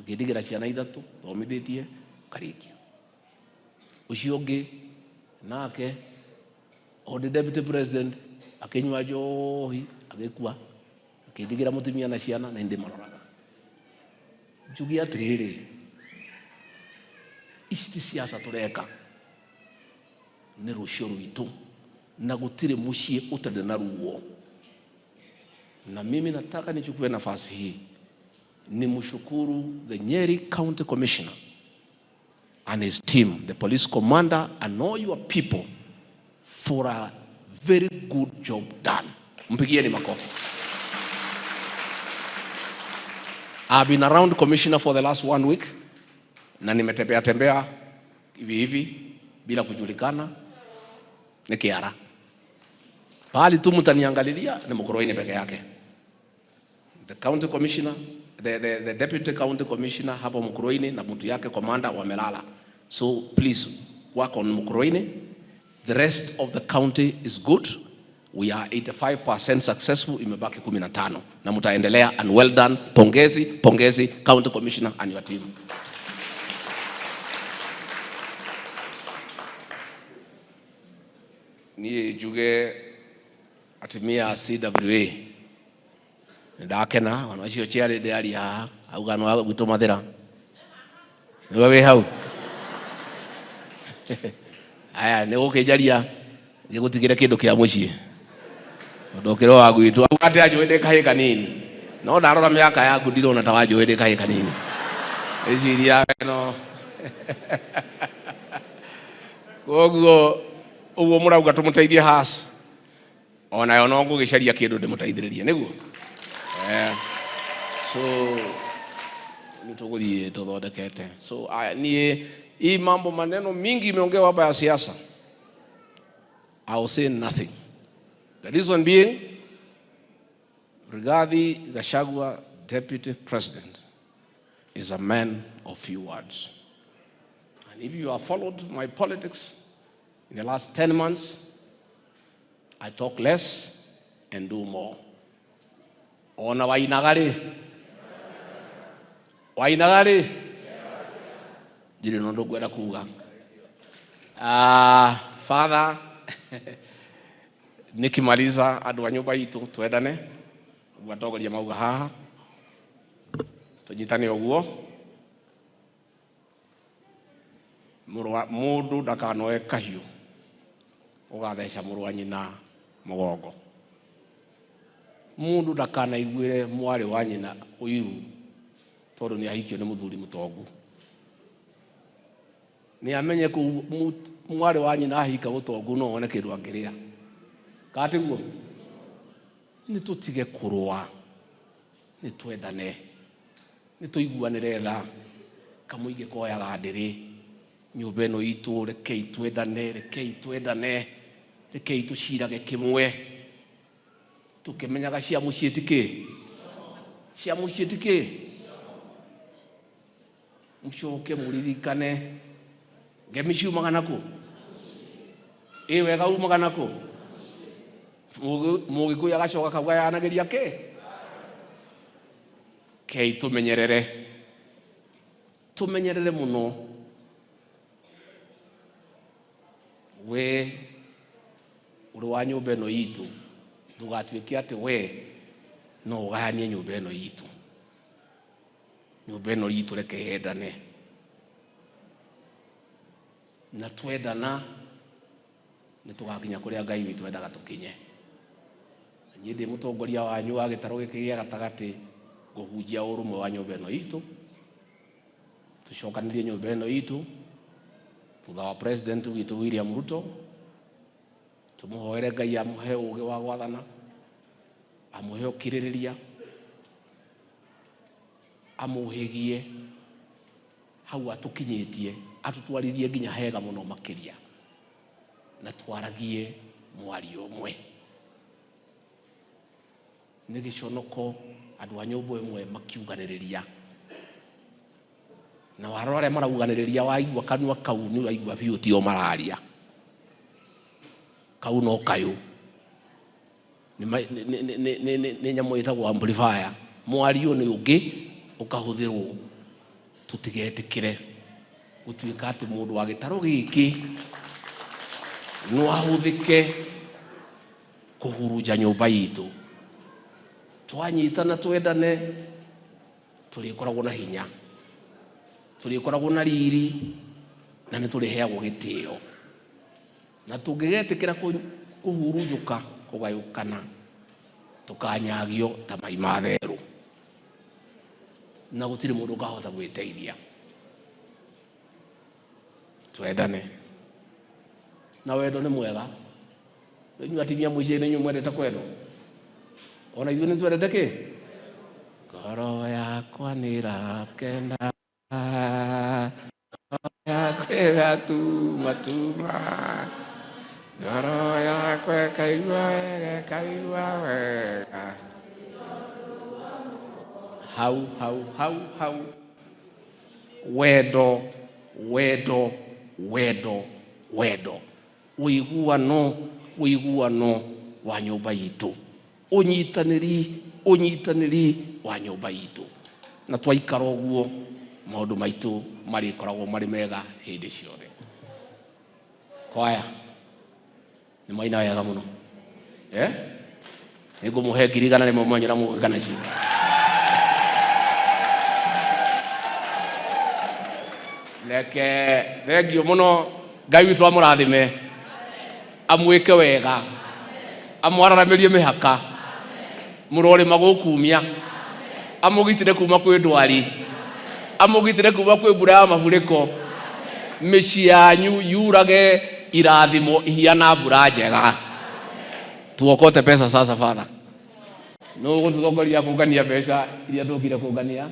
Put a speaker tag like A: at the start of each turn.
A: akindigira ciana ithatu thomithitie karikia ucio ungi nake the deputy president akinywa njohi agikua akindigira mutumia na ciana na ndi maroraga njugi atiriri ici ti siasa tureka ni rucio rwitu na gutire mucie utende na ruo. Na mimi nataka nichukue nafasi hii ni mshukuru the Nyeri County Commissioner and his team, the police commander and all your people for a very good job done. Mpigieni makofi. I've been around commissioner for the last 1 week na nimetembea tembea hivi bila kujulikana ni kiara. Pali tu mtaniangalilia ni Mukurweini peke yake. The county commissioner, the deputy county commissioner hapo Mukurweini na mtu yake commander wamelala. So please work on Mukurweini. The rest of the county is good. We are 85% successful, imebaki 15 na mtaendelea, and well done. Pongezi, pongezi county commissioner and your team. Ni juge atimia CWA ndakena wana cio ciari ndiari haha auga no gwitu mathira niwe wi hau aya ni gukijaria gigutigire kindu kia mucii ndokiro wa gwitu ati ajuinde kahi kanini no ndarora miaka yaku ndirona ta wajuinde kahi kanini iciria no koguo uguo murauga tumuteithie has ona yo no ngugicaria kindu ndimutaithiririe niguo so nituguthie tuthondekete. So ni hii mambo maneno mingi imeongewa hapa ya siasa. I will say nothing. The reason being, Rigathi Gachagua, Deputy President, is a man of few words. And if you have followed my politics in the last 10 months, I talk less and do more. Ona wainagari. Wainagari. Jiri nondo gweda kuga. Father, nikimaliza andu a nyumba itu twendane. Gwatogoria mauga haha. Tunyitane oguo. Mundu ndakanoe kahiu. Ugatheca muru wa nyina mugongo. Mundu ndakana igwire mwari wa nyina uyu tondu ni ahikio ni muthuri mutongu. Ni amenye ku mwari wa nyina ahika utongu no one kindu angiria. Katiguo ni tutige kurwa, ni twendane, ni tuiguanire tha kamuige koyaga ndiri nyumba ino itu rekei twendane rekei tucirage kimwe tukimenyaga cia mucii tiki mucoke muririkane ngemi ciumaga naku wega umaga naku Mugikuyu agacoka kauga yanageria kei tumenyerere muno we uri wa nyumba ino itu ndugatuike ati we no uganie nyumba ino itu. Nyumba ino itu reke yendane na twendana nitugakinya kuria Ngai witu endaga tukinye. Nyindi mutongoria wanyu wa gitaro giki gia gatagati guhunjia urumwe wa nyumba ino itu, tucokanirie nyumba ino itu thutha wa president witu William Ruto, tumuhoere Ngai amuhe ugi wa gwathana, amuhe ukiririria, amuhigie hau atukinyitie, atutwaririe nginya hega muno makiria na twaragie mwari umwe. Ni giconoko andu a nyumba imwe makiuganiriria na warore marauganiriria waigua kanua kau ni waigua biu tio mararia kau no kayu ni nyamu itagwo amplifier mwari ni ungi ukahuthirwo tutigetikire gutuika ati mundu wa gitaro giki no ahuthike kuhuruja nyumba yitu. Twanyitana twendane, tulikoragwo na hinya, tulikoragwo na riri, na nĩ tũrĩheagwo gĩtĩo, na tũngĩgetikĩra kuhurunjuka kugayukana tukanyagio ta mai ma therũ, na gũtirĩ mũndũ ũkahota gwĩteithia. Twendane, na wendo nĩ mwega. Inyuĩ atimia mũici nĩ inyuĩ mwendete kwendwo, ona ithuĩ nĩ twendete kĩ? Ngoro yakwa nĩ ĩrakena, ngoro yakwa ĩgatuma tuma, ngoro yakwa ĩkaigua wega, ĩkaigua wega. Hau wendo, wendo, wendo, wendo, ũiguano wa nyũmba itũ, ũnyitanĩri wa nyũmba itũ. Na twaikara ũguo, maũndũ maitũ marĩkoragwo marĩ mega hĩndĩ ciothe. Kwaya nĩ maina wega mũno, nĩngũmũhe 100 rĩmwe mwanyĩra mũgana cio. Reke thengio mũno, Ngai witũ amũrathime, amwĩke wega, amwararamĩrie mĩhaka, mũrore magũkumia, amũgitĩre kuma kwĩ ndwari, amũgitĩre kuma kwĩ mbura ya mafuriko, mĩciĩ yanyu yurage irathimo ihiana mbura njega. Tuokote pesa sasa, Father. No gũtũtongoria kũngania mbeca iria tũkire kũngania.